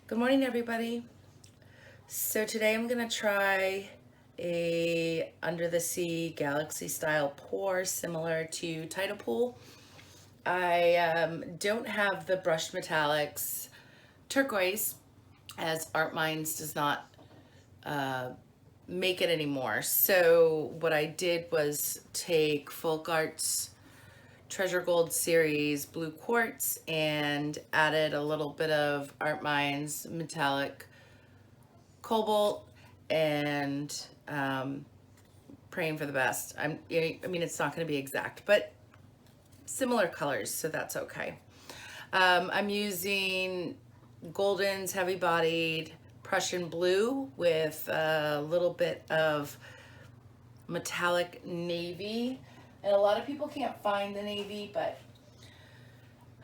Good morning, everybody. So today I'm gonna try a under the sea galaxy style pour similar to Tidal Pool. I don't have the brushed metallics turquoise, as Art Minds does not make it anymore. So what I did was take Folk Arts Treasure Gold series blue quartz and added a little bit of Art Minds metallic cobalt and praying for the best. I mean, it's not going to be exact, but similar colors, so that's okay. I'm using Golden's heavy bodied Prussian blue with a little bit of metallic navy. And a lot of people can't find the navy, but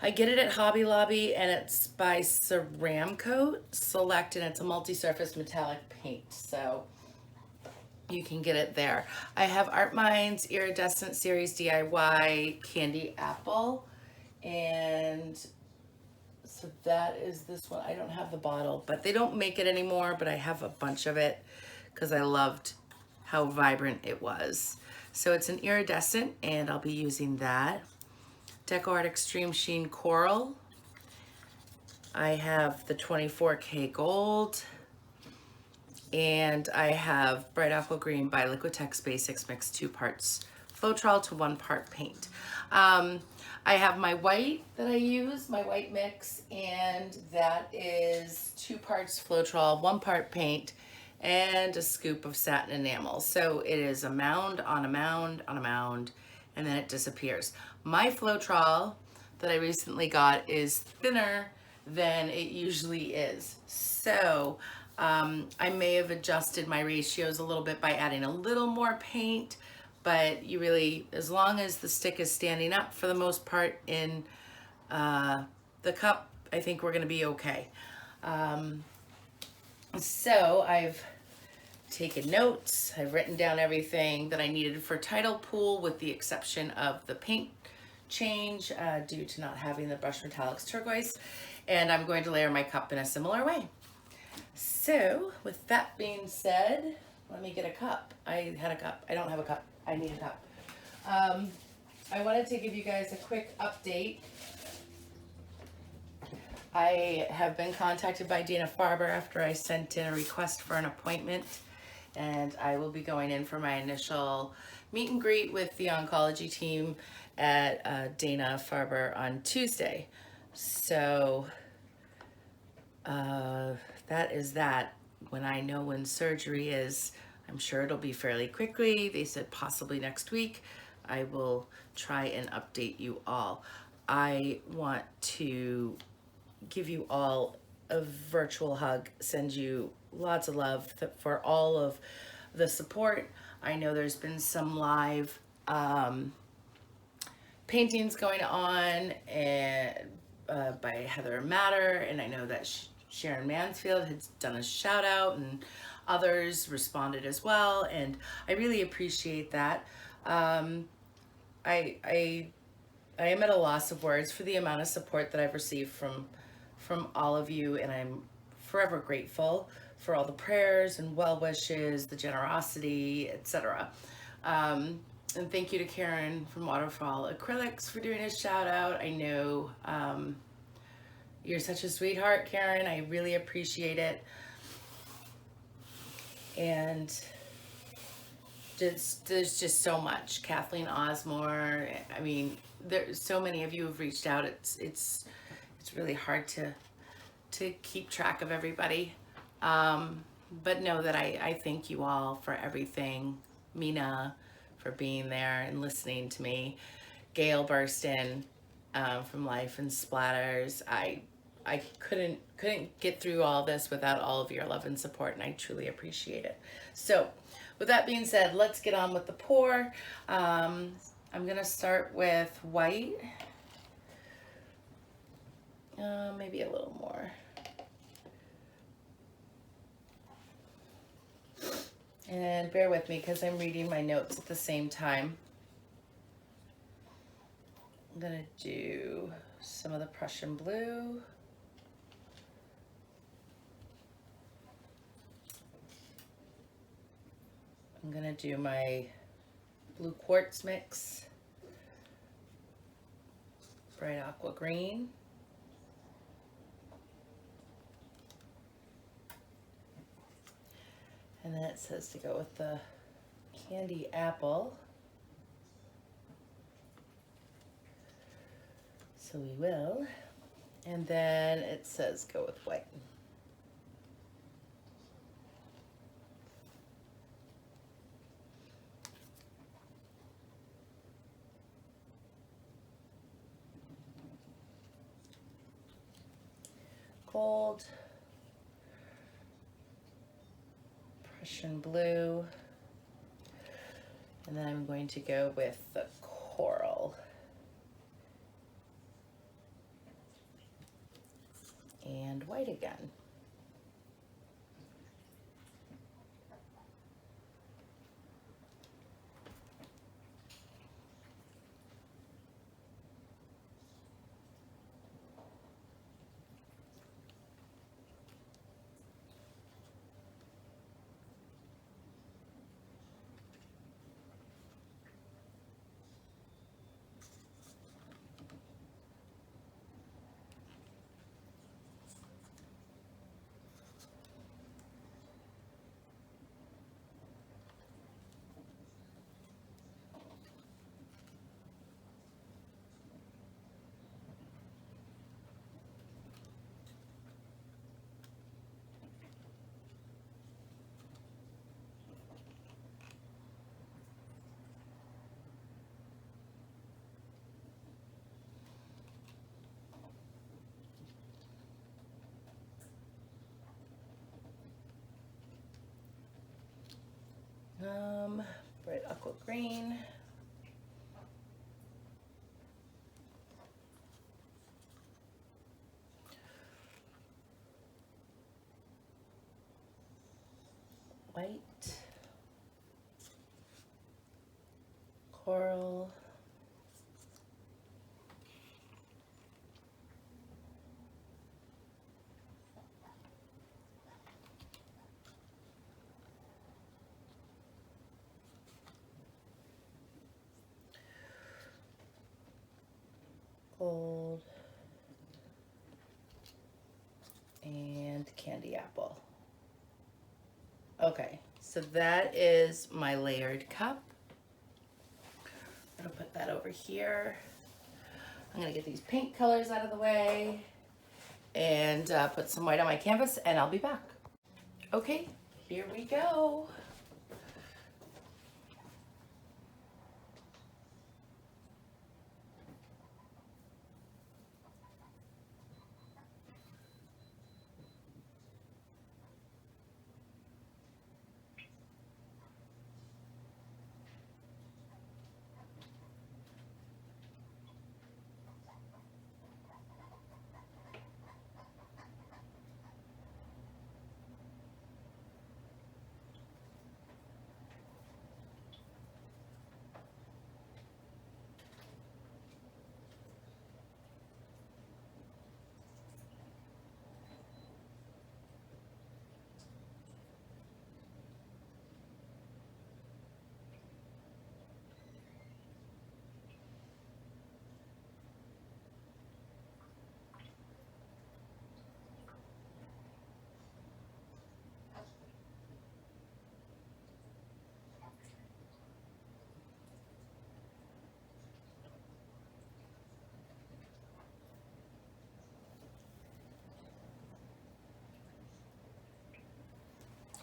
I get it at Hobby Lobby, and it's by Ceramcoat Select, and it's a multi-surface metallic paint, so you can get it there. I have Art Minds Iridescent Series DIY Candy Apple, and so that is this one. I don't have the bottle, but they don't make it anymore, but I have a bunch of it because I loved how vibrant it was. So it's an iridescent, and I'll be using that. Deco Art Extreme Sheen Coral. I have the 24K Gold. And I have Bright Aqua Green by Liquitex Basics mixed 2 parts Floetrol to 1 part paint. I have my white that I use, my white mix, and that is 2 parts Floetrol, 1 part paint, and a scoop of satin enamel. So it is a mound on a mound on a mound, and then it disappears. My Floetrol that I recently got is thinner than it usually is. So I may have adjusted my ratios a little bit by adding a little more paint, but you really, as long as the stick is standing up for the most part in the cup, I think we're gonna be okay. So I've taken notes, I've written down everything that I needed for Tidal Pool with the exception of the paint change due to not having the brushed metallics turquoise, and I'm going to layer my cup in a similar way. So with that being said, let me get a cup. I had a cup. I don't have a cup. I need a cup. I wanted to give you guys a quick update. I have been contacted by Dana Farber after I sent in a request for an appointment, and I will be going in for my initial meet and greet with the oncology team at Dana Farber on Tuesday. So that is that. When I know when surgery is, I'm sure it'll be fairly quickly. They said possibly next week. I will try and update you all. I want to give you all a virtual hug, send you lots of love for all of the support. I know there's been some live paintings going on and by Heather Matter, and I know that Sharon Mansfield had done a shout out, and others responded as well, and I really appreciate that. I am at a loss of words for the amount of support that I've received from all of you, and I'm forever grateful for all the prayers and well wishes, the generosity, etc. And thank you to Karen from Waterfall Acrylics for doing a shout out. I know you're such a sweetheart, Karen. I really appreciate it. And there's just so much. Kathleen Osmore. I mean, there's so many of you who've reached out. It's really hard to keep track of everybody. But know that I thank you all for everything. Mina for being there and listening to me. Gail Burston from Life and Splatters. I couldn't get through all this without all of your love and support, and I truly appreciate it. So with that being said, let's get on with the pour. I'm gonna start with white, maybe a little more. And bear with me because I'm reading my notes at the same time. I'm gonna do some of the Prussian blue. I'm gonna do my blue quartz mix, bright aqua green, and then it says to go with the candy apple, so we will. And then it says go with white. Gold, Prussian blue, and then I'm going to go with the coral. And white again. Bright aqua green. White. Coral. Gold and candy apple. Okay, so that is my layered cup. I'm gonna put that over here. I'm gonna get these paint colors out of the way and put some white on my canvas, and I'll be back. Okay, here we go.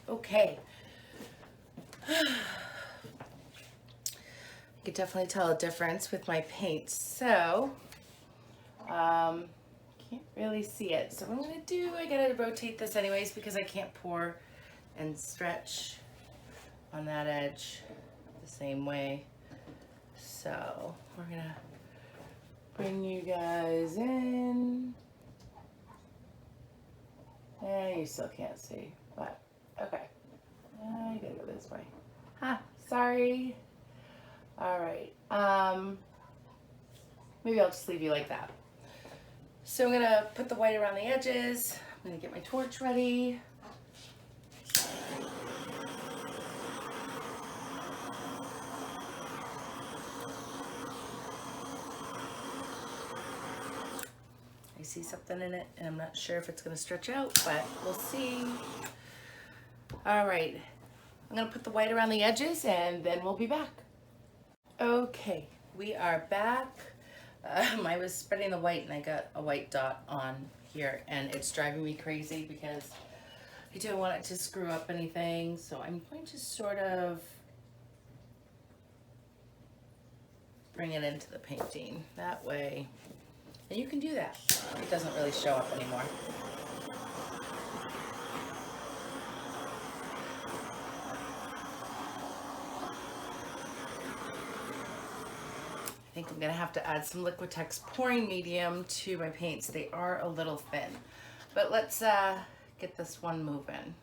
Okay. I could definitely tell a difference with my paint. So, can't really see it. So what I'm gonna do, I gotta rotate this anyways because I can't pour and stretch on that edge the same way. So we're gonna bring you guys in. You still can't see, but okay. I gotta go this way. Sorry. All right. Maybe I'll just leave you like that. So I'm gonna put the white around the edges. I'm gonna get my torch ready. see something in it, and I'm not sure if it's gonna stretch out, but we'll see. All right, I'm gonna put the white around the edges and then we'll be back. Okay, we are back. I was spreading the white and I got a white dot on here, and it's driving me crazy because I don't want it to screw up anything. So I'm going to sort of bring it into the painting that way. And you can do that. It doesn't really show up anymore. I think I'm gonna have to add some Liquitex pouring medium to my paints. They are a little thin, but let's get this one moving.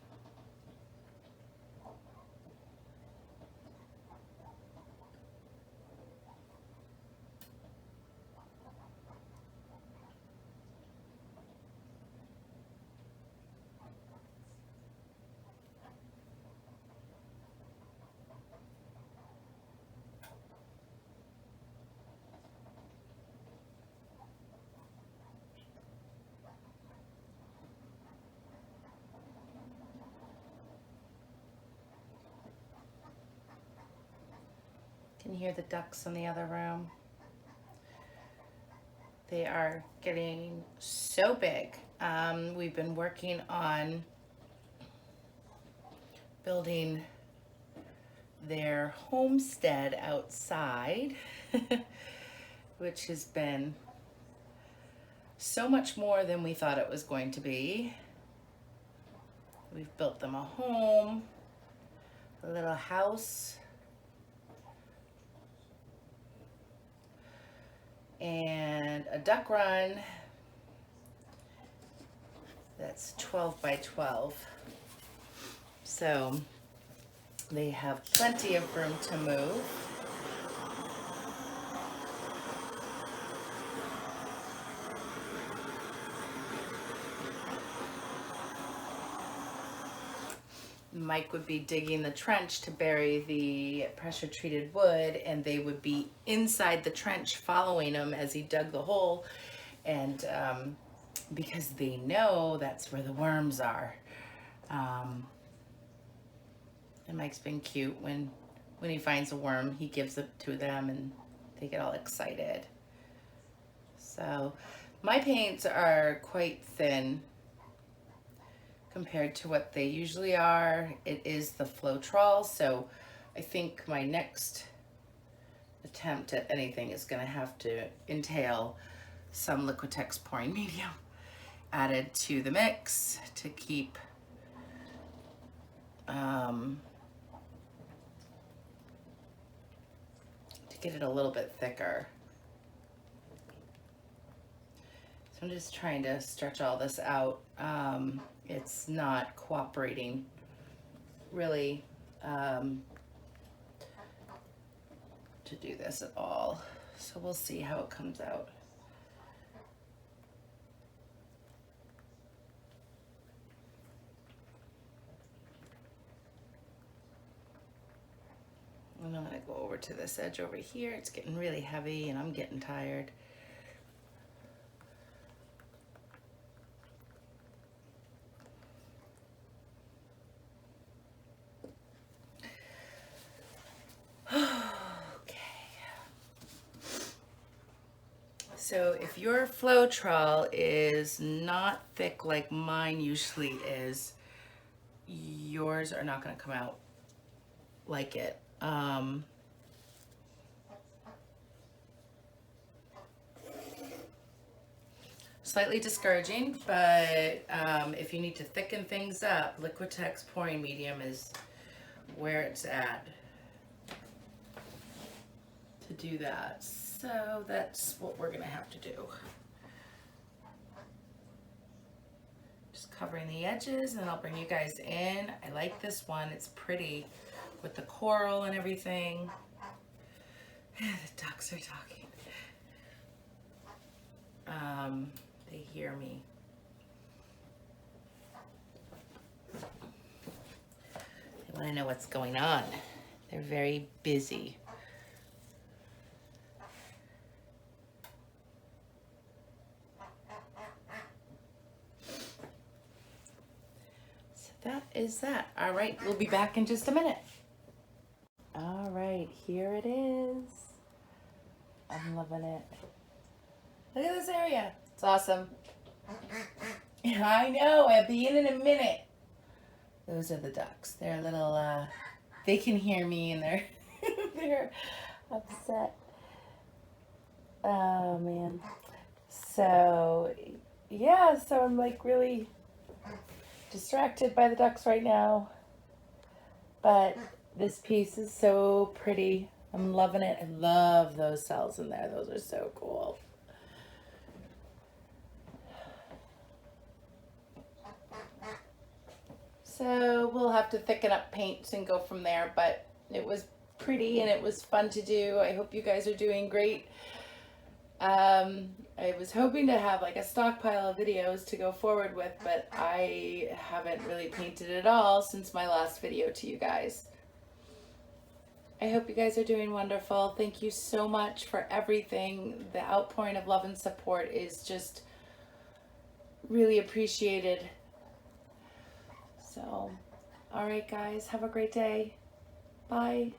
Can you hear the ducks in the other room? They are getting so big. We've been working on building their homestead outside, which has been so much more than we thought it was going to be. We've built them a home, a little house, and a duck run that's 12 by 12. So they have plenty of room to move. Mike would be digging the trench to bury the pressure treated wood, and they would be inside the trench following him as he dug the hole, and because they know that's where the worms are. And Mike's been cute. When he finds a worm, he gives it to them and they get all excited. So my paints are quite thin compared to what they usually are. It is the Floetrol, so I think my next attempt at anything is going to have to entail some Liquitex pouring medium added to the mix to keep to get it a little bit thicker. So I'm just trying to stretch all this out. It's not cooperating really to do this at all. So we'll see how it comes out. And I'm gonna go over to this edge over here. It's getting really heavy and I'm getting tired. So if your Floetrol is not thick like mine usually is, yours are not going to come out like it. Slightly discouraging, but if you need to thicken things up, Liquitex pouring medium is where it's at to do that. So that's what we're gonna have to do. Just covering the edges, and then I'll bring you guys in. I like this one, it's pretty with the coral and everything. The ducks are talking. They hear me. They wanna know what's going on. They're very busy. that is that. All right, we'll be back in just a minute. All right, here it is. I'm loving it. Look at this area. It's awesome. I know, I'll be in a minute. Those are the ducks. They're a little, they can hear me and they're, they're upset. Oh, man. So, yeah, so I'm like really distracted by the ducks right now. But this piece is so pretty. I'm loving it. I love those cells in there. Those are so cool. So we'll have to thicken up paints and go from there, but it was pretty and it was fun to do. I hope you guys are doing great. I was hoping to have like a stockpile of videos to go forward with, but I haven't really painted at all since my last video to you guys. I hope you guys are doing wonderful. Thank you so much for everything. The outpouring of love and support is just really appreciated. So, all right guys, have a great day. Bye.